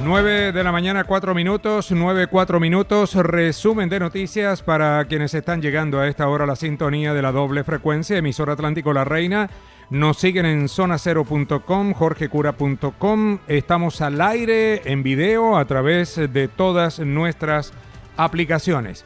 9 de la mañana, 4 minutos, 4 minutos, resumen de noticias para quienes están llegando a esta hora a la sintonía de la doble frecuencia, emisora Atlántico La Reina. Nos siguen en zonacero.com, jorgecura.com, estamos al aire en video a través de todas nuestras aplicaciones.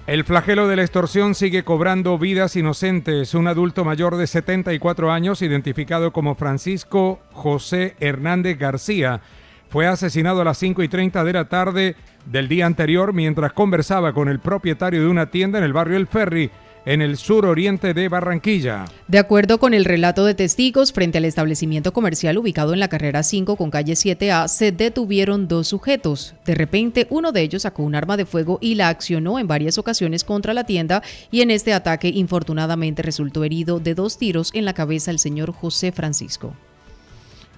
El flagelo de la extorsión sigue cobrando vidas inocentes. Un adulto mayor de 74 años, identificado como Francisco José Hernández García, fue asesinado a las 5:30 de la tarde del día anterior mientras conversaba con el propietario de una tienda en el barrio El Ferry, en el suroriente de Barranquilla. De acuerdo con el relato de testigos, frente al establecimiento comercial ubicado en la carrera 5 con calle 7A, se detuvieron dos sujetos. De repente, uno de ellos sacó un arma de fuego y la accionó en varias ocasiones contra la tienda, y en este ataque, infortunadamente, resultó herido de 2 tiros en la cabeza el señor José Francisco.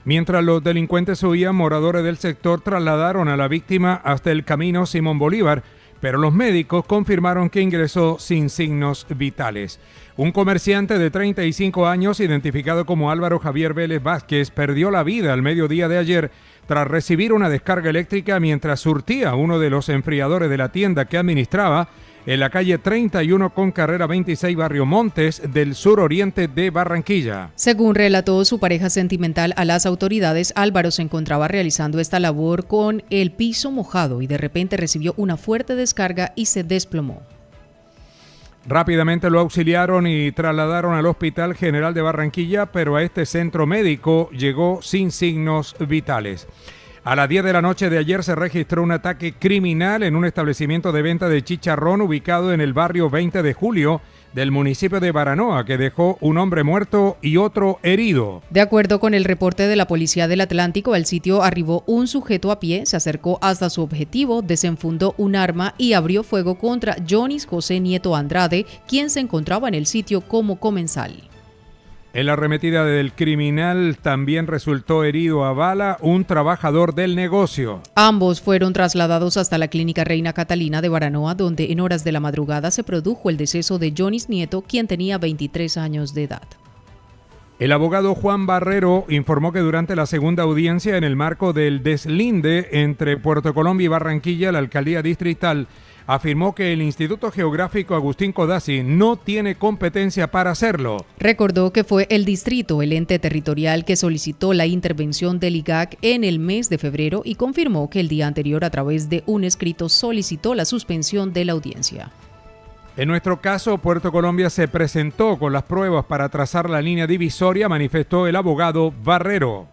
Mientras los delincuentes huían, moradores del sector trasladaron a la víctima hasta el camino Simón Bolívar, pero los médicos confirmaron que ingresó sin signos vitales. Un comerciante de 35 años, identificado como Álvaro Javier Vélez Vázquez, perdió la vida al mediodía de ayer tras recibir una descarga eléctrica mientras surtía uno de los enfriadores de la tienda que administraba en la calle 31 con carrera 26, barrio Montes, del suroriente de Barranquilla. Según relató su pareja sentimental a las autoridades, Álvaro se encontraba realizando esta labor con el piso mojado y de repente recibió una fuerte descarga y se desplomó. Rápidamente lo auxiliaron y trasladaron al Hospital General de Barranquilla, pero a este centro médico llegó sin signos vitales. A las 10 de la noche de ayer se registró un ataque criminal en un establecimiento de venta de chicharrón ubicado en el barrio 20 de Julio del municipio de Baranoa, que dejó un hombre muerto y otro herido. De acuerdo con el reporte de la Policía del Atlántico, al sitio arribó un sujeto a pie, se acercó hasta su objetivo, desenfundó un arma y abrió fuego contra Jonis José Nieto Andrade, quien se encontraba en el sitio como comensal. En la arremetida del criminal también resultó herido a bala un trabajador del negocio. Ambos fueron trasladados hasta la clínica Reina Catalina de Baranoa, donde en horas de la madrugada se produjo el deceso de Jonis Nieto, quien tenía 23 años de edad. El abogado Juan Barrero informó que durante la segunda audiencia en el marco del deslinde entre Puerto Colombia y Barranquilla, la alcaldía distrital afirmó que el Instituto Geográfico Agustín Codazzi no tiene competencia para hacerlo. Recordó que fue el distrito, el ente territorial, que solicitó la intervención del IGAC en el mes de febrero y confirmó que el día anterior, a través de un escrito, solicitó la suspensión de la audiencia. En nuestro caso, Puerto Colombia se presentó con las pruebas para trazar la línea divisoria, manifestó el abogado Barrero.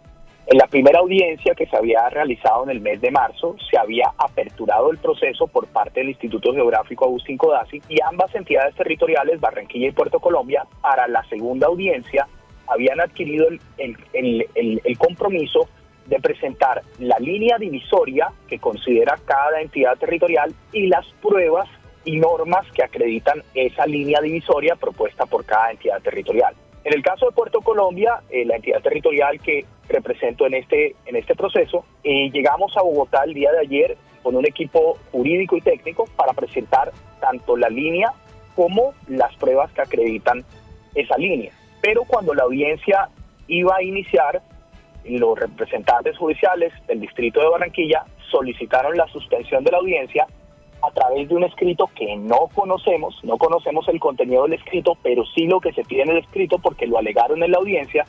En la primera audiencia que se había realizado en el mes de marzo, se había aperturado el proceso por parte del Instituto Geográfico Agustín Codazzi y ambas entidades territoriales, Barranquilla y Puerto Colombia, para la segunda audiencia habían adquirido el compromiso de presentar la línea divisoria que considera cada entidad territorial y las pruebas y normas que acreditan esa línea divisoria propuesta por cada entidad territorial. En el caso de Puerto Colombia, la entidad territorial que represento en este proceso, llegamos a Bogotá el día de ayer con un equipo jurídico y técnico para presentar tanto la línea como las pruebas que acreditan esa línea. Pero cuando la audiencia iba a iniciar, los representantes judiciales del distrito de Barranquilla solicitaron la suspensión de la audiencia a través de un escrito que no conocemos el contenido del escrito, pero sí lo que se pide en el escrito porque lo alegaron en la audiencia,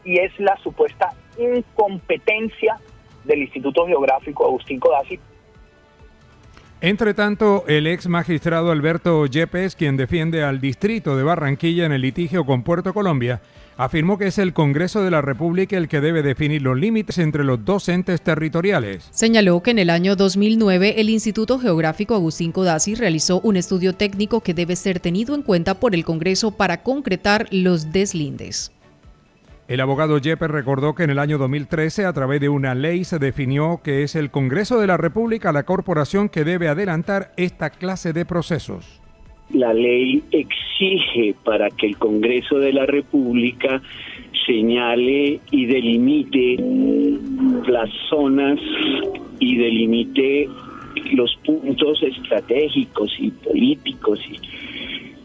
y es la supuesta incompetencia del Instituto Geográfico Agustín Codazzi. Entre tanto, el ex magistrado Alberto Yepes, quien defiende al distrito de Barranquilla en el litigio con Puerto Colombia, afirmó que es el Congreso de la República el que debe definir los límites entre los dos entes territoriales. Señaló que en el año 2009 el Instituto Geográfico Agustín Codazzi realizó un estudio técnico que debe ser tenido en cuenta por el Congreso para concretar los deslindes. El abogado Yepes recordó que en el año 2013, a través de una ley, se definió que es el Congreso de la República la corporación que debe adelantar esta clase de procesos. La ley exige para que el Congreso de la República señale y delimite las zonas y delimite los puntos estratégicos y políticos y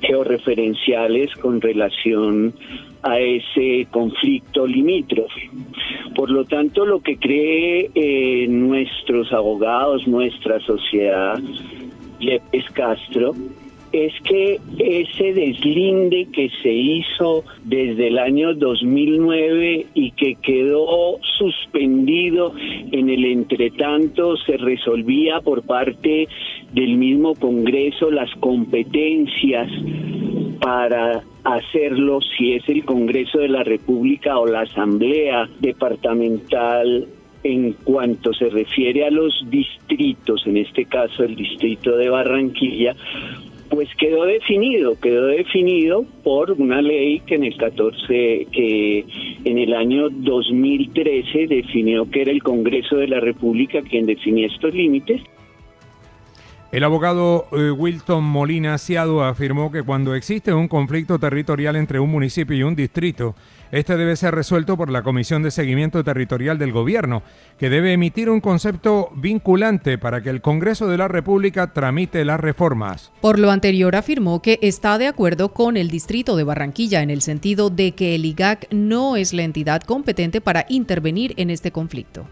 georreferenciales con relación a ese conflicto limítrofe. Por lo tanto, lo que cree nuestros abogados, nuestra sociedad, Yepes Castro, es que ese deslinde que se hizo desde el año 2009 y que quedó suspendido en el entretanto, se resolvía por parte del mismo Congreso las competencias para hacerlo, si es el Congreso de la República o la Asamblea Departamental, en cuanto se refiere a los distritos, en este caso el distrito de Barranquilla, pues quedó definido por una ley que en el año 2013 definió que era el Congreso de la República quien definía estos límites. El abogado Wilton Molina Ciado afirmó que cuando existe un conflicto territorial entre un municipio y un distrito, este debe ser resuelto por la Comisión de Seguimiento Territorial del Gobierno, que debe emitir un concepto vinculante para que el Congreso de la República tramite las reformas. Por lo anterior, afirmó que está de acuerdo con el distrito de Barranquilla en el sentido de que el IGAC no es la entidad competente para intervenir en este conflicto.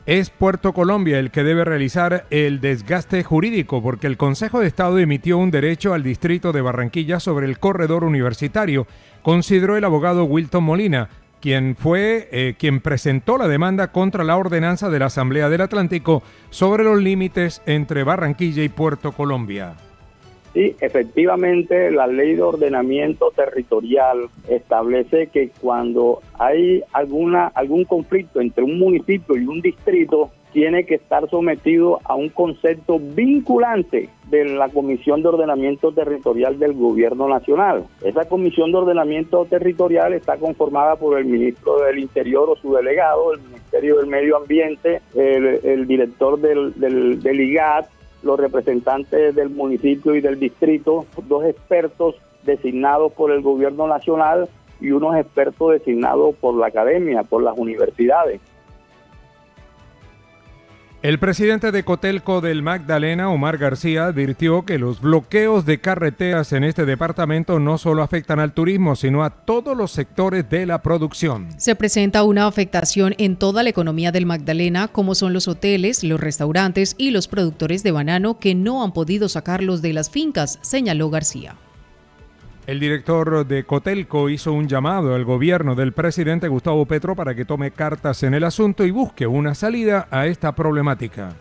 Es Puerto Colombia el que debe realizar el desgaste jurídico porque el Consejo de Estado emitió un derecho al distrito de Barranquilla sobre el corredor universitario, consideró el abogado Wilton Molina, quien presentó la demanda contra la ordenanza de la Asamblea del Atlántico sobre los límites entre Barranquilla y Puerto Colombia. Sí, efectivamente, la ley de ordenamiento territorial establece que cuando hay algún conflicto entre un municipio y un distrito, tiene que estar sometido a un concepto vinculante de la Comisión de Ordenamiento Territorial del Gobierno Nacional. Esa Comisión de Ordenamiento Territorial está conformada por el ministro del Interior o su delegado, el Ministerio del Medio Ambiente, el director del IGAT, los representantes del municipio y del distrito, 2 expertos designados por el gobierno nacional y unos expertos designados por la academia, por las universidades. El presidente de Cotelco del Magdalena, Omar García, advirtió que los bloqueos de carreteras en este departamento no solo afectan al turismo, sino a todos los sectores de la producción. Se presenta una afectación en toda la economía del Magdalena, como son los hoteles, los restaurantes y los productores de banano que no han podido sacarlos de las fincas, señaló García. El director de Cotelco hizo un llamado al gobierno del presidente Gustavo Petro para que tome cartas en el asunto y busque una salida a esta problemática.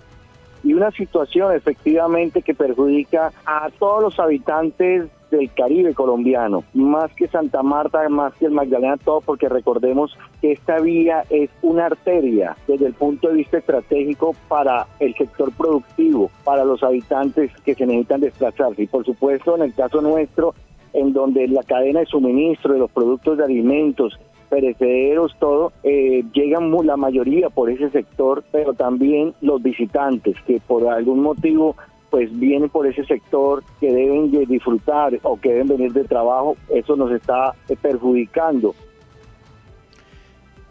Y una situación efectivamente que perjudica a todos los habitantes del Caribe colombiano, más que Santa Marta, más que el Magdalena, todo, porque recordemos que esta vía es una arteria desde el punto de vista estratégico para el sector productivo, para los habitantes que se necesitan desplazarse. Y por supuesto, en el caso nuestro, en donde la cadena de suministro de los productos de alimentos, perecederos, todo, llegan la mayoría por ese sector, pero también los visitantes que por algún motivo pues vienen por ese sector, que deben de disfrutar o que deben venir de trabajo, eso nos está perjudicando.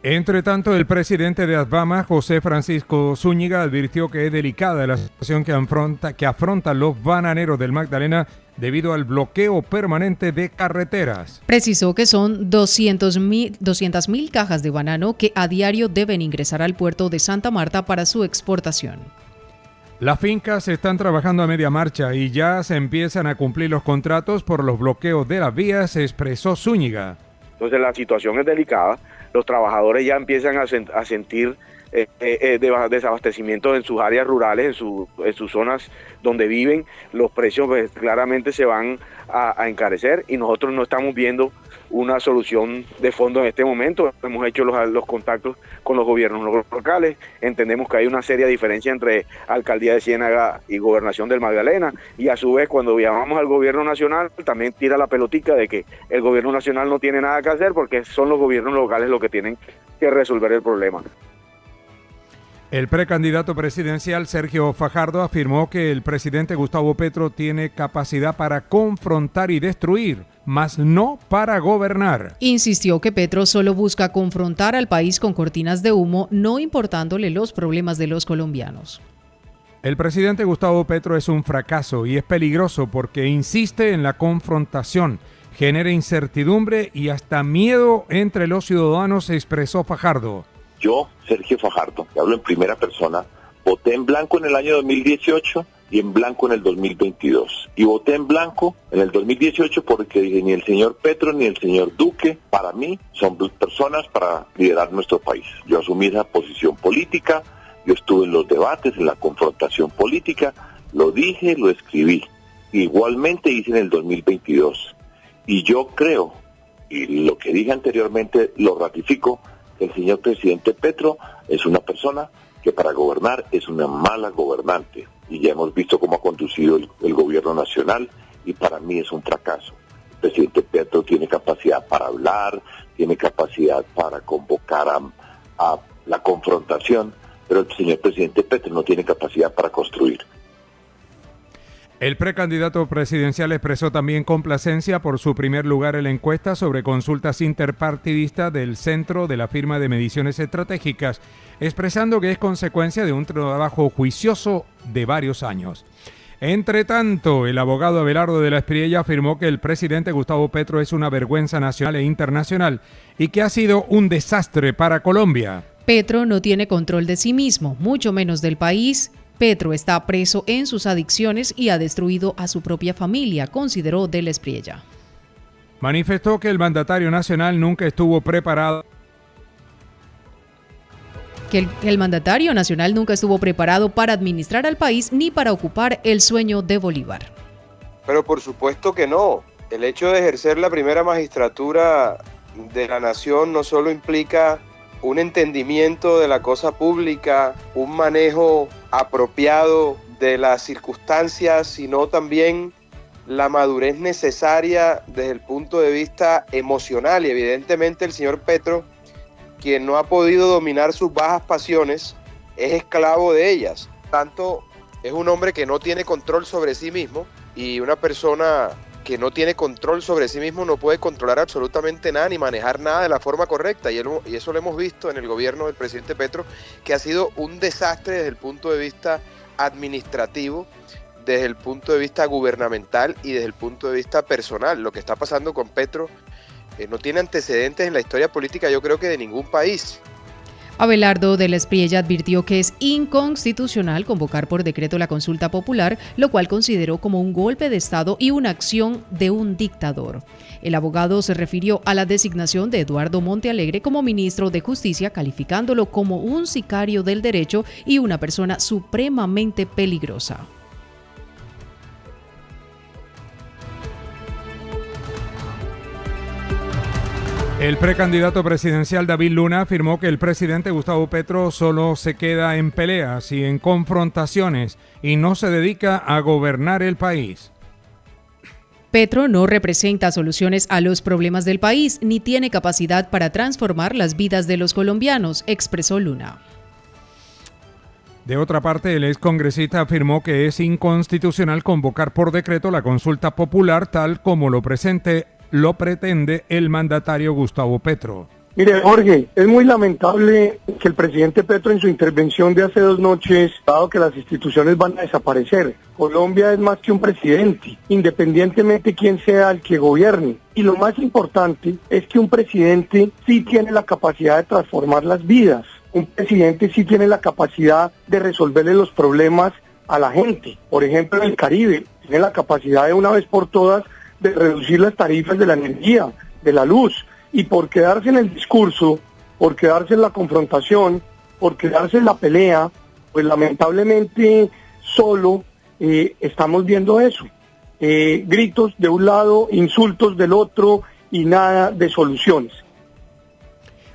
Entre tanto, el presidente de ASBAMA, José Francisco Zúñiga, advirtió que es delicada la situación que afrontan los bananeros del Magdalena debido al bloqueo permanente de carreteras. Precisó que son 200.000 cajas de banano que a diario deben ingresar al puerto de Santa Marta para su exportación. Las fincas están trabajando a media marcha y ya se empiezan a cumplir los contratos por los bloqueos de las vías, expresó Zúñiga. Entonces la situación es delicada, los trabajadores ya empiezan a sentir desabastecimiento en sus áreas rurales, en sus zonas donde viven, los precios pues, claramente se van a encarecer y nosotros no estamos viendo una solución de fondo en este momento. Hemos hecho los contactos con los gobiernos locales, entendemos que hay una seria diferencia entre Alcaldía de Ciénaga y Gobernación del Magdalena, y a su vez cuando llamamos al gobierno nacional también tira la pelotica de que el gobierno nacional no tiene nada que hacer porque son los gobiernos locales los que tienen que resolver el problema. El precandidato presidencial Sergio Fajardo afirmó que el presidente Gustavo Petro tiene capacidad para confrontar y destruir, mas no para gobernar. Insistió que Petro solo busca confrontar al país con cortinas de humo, no importándole los problemas de los colombianos. El presidente Gustavo Petro es un fracaso y es peligroso porque insiste en la confrontación genera incertidumbre y hasta miedo entre los ciudadanos, expresó Fajardo. Yo, Sergio Fajardo, que hablo en primera persona, voté en blanco en el año 2018 y en blanco en el 2022. Y voté en blanco en el 2018 porque dije, ni el señor Petro ni el señor Duque, para mí, son personas para liderar nuestro país. Yo asumí esa posición política, yo estuve en los debates, en la confrontación política, lo dije, lo escribí. Igualmente hice en el 2022. Y yo creo, y lo que dije anteriormente lo ratifico, que el señor presidente Petro es una persona que para gobernar es una mala gobernante. Y ya hemos visto cómo ha conducido el gobierno nacional y para mí es un fracaso. El presidente Petro tiene capacidad para hablar, tiene capacidad para convocar a la confrontación, pero el señor presidente Petro no tiene capacidad para construir. El precandidato presidencial expresó también complacencia por su primer lugar en la encuesta sobre consultas interpartidistas del Centro de la Firma de Mediciones Estratégicas, expresando que es consecuencia de un trabajo juicioso de varios años. Entre tanto, el abogado Abelardo de la Espriella afirmó que el presidente Gustavo Petro es una vergüenza nacional e internacional y que ha sido un desastre para Colombia. Petro no tiene control de sí mismo, mucho menos del país. Petro está preso en sus adicciones y ha destruido a su propia familia, consideró de la Espriella. Manifestó que el mandatario nacional nunca estuvo preparado. Que el mandatario nacional nunca estuvo preparado para administrar al país ni para ocupar el sueño de Bolívar. Pero por supuesto que no. El hecho de ejercer la primera magistratura de la nación no solo implica un entendimiento de la cosa pública, un manejo apropiado de las circunstancias, sino también la madurez necesaria desde el punto de vista emocional. Y evidentemente el señor Petro, quien no ha podido dominar sus bajas pasiones, es esclavo de ellas. Tanto es un hombre que no tiene control sobre sí mismo, y una persona que no tiene control sobre sí mismo no puede controlar absolutamente nada ni manejar nada de la forma correcta, y eso lo hemos visto en el gobierno del presidente Petro, que ha sido un desastre desde el punto de vista administrativo, desde el punto de vista gubernamental y desde el punto de vista personal. Lo que está pasando con Petro no tiene antecedentes en la historia política, yo creo que de ningún país. Abelardo de la Espriella advirtió que es inconstitucional convocar por decreto la consulta popular, lo cual consideró como un golpe de Estado y una acción de un dictador. El abogado se refirió a la designación de Eduardo Montealegre como ministro de Justicia, calificándolo como un sicario del derecho y una persona supremamente peligrosa. El precandidato presidencial David Luna afirmó que el presidente Gustavo Petro solo se queda en peleas y en confrontaciones y no se dedica a gobernar el país. Petro no representa soluciones a los problemas del país ni tiene capacidad para transformar las vidas de los colombianos, expresó Luna. De otra parte, el excongresista afirmó que es inconstitucional convocar por decreto la consulta popular tal como lo pretende el mandatario Gustavo Petro. Mire, Jorge, es muy lamentable que el presidente Petro en su intervención de hace 2 noches ha dado que las instituciones van a desaparecer. Colombia es más que un presidente, independientemente quién sea el que gobierne. Y lo más importante es que un presidente sí tiene la capacidad de transformar las vidas. Un presidente sí tiene la capacidad de resolverle los problemas a la gente. Por ejemplo, en el Caribe, tiene la capacidad de una vez por todas de reducir las tarifas de la energía, de la luz, y por quedarse en el discurso, por quedarse en la confrontación, por quedarse en la pelea, pues lamentablemente solo estamos viendo eso. Gritos de un lado, insultos del otro y nada de soluciones.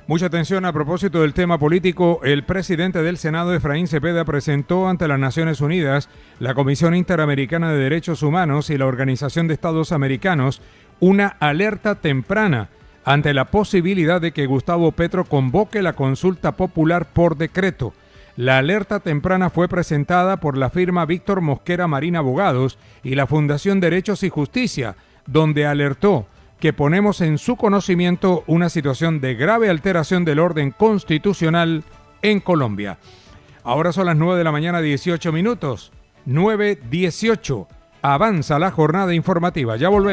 Mucha atención a propósito del tema político. El presidente del Senado, Efraín Cepeda, presentó ante las Naciones Unidas, la Comisión Interamericana de Derechos Humanos y la Organización de Estados Americanos una alerta temprana ante la posibilidad de que Gustavo Petro convoque la consulta popular por decreto. La alerta temprana fue presentada por la firma Víctor Mosquera Marín Abogados y la Fundación Derechos y Justicia, donde alertó que ponemos en su conocimiento una situación de grave alteración del orden constitucional en Colombia. Ahora son las 9 de la mañana, 18 minutos. 9:18. Avanza la jornada informativa. Ya volvemos.